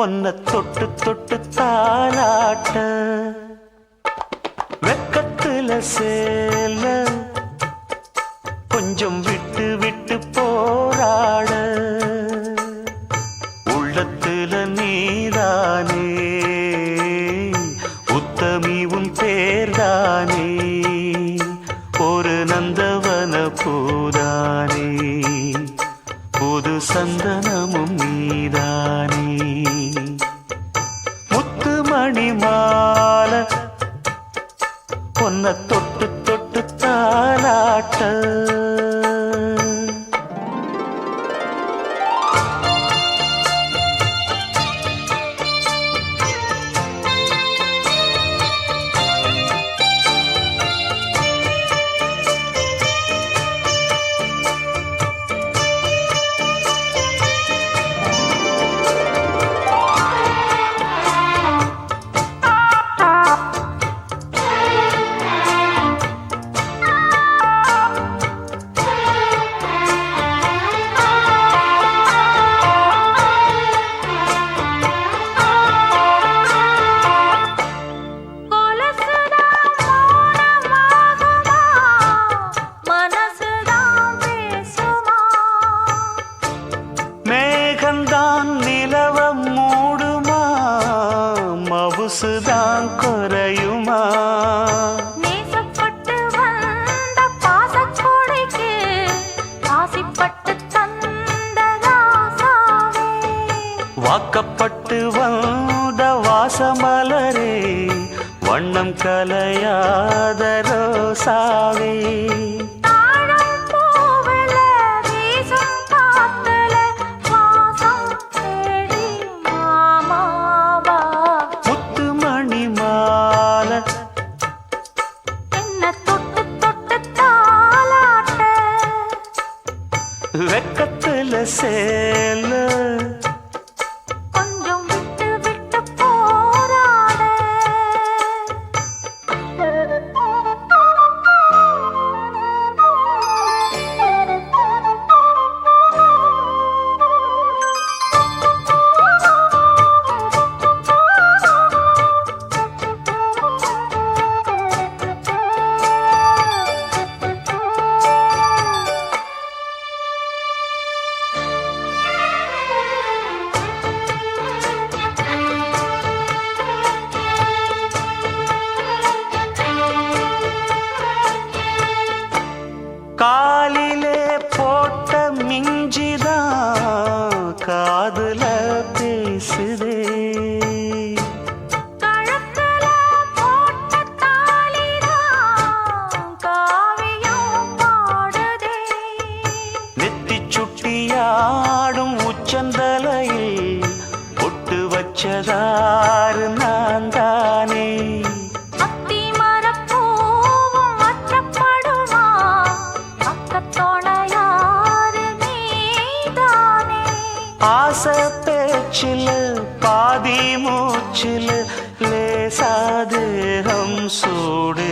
ஒன்ன தொட்டு தொட்டு தாலாட்ட வெக்கத்துல சேல கொஞ்சம் விட்டு விட்டு போராட உள்ளத்துல நீதானே உத்தமி உன் பேர்தானே ஒரு நந்தவன பூதானே புது சந்தனமும் நீதானே முத்துமணி மால பொன்ன தொட்டு தொட்டு தாலாட்ட நிலவம் மூடுமா மவுசுதான் குறையுமா நேசப்பட்டு வந்த பாசக்கோடைக்கு ஆசிப்பட்டு தந்த ராசாவே வாக்கப்பட்டு வந்த வாசமலரே வண்ணம் கலையாத ரோசாவே வெக்கத்துல சேல கொஞ்சம் விட்டு விட்டு போராட காலிலே போட்ட மிஞ்சிதான் காதுல பேசுதே கழுத்துல போட்ட தாலிதான் காவியம் பாடுதே நெத்தி சுட்டியாடும் உச்சந்தலையில் பொட்டு வச்சதாறு நான் தானே ஆசை பேச்சில் பாதி மூச்சில் லேசாதேகம் சூடு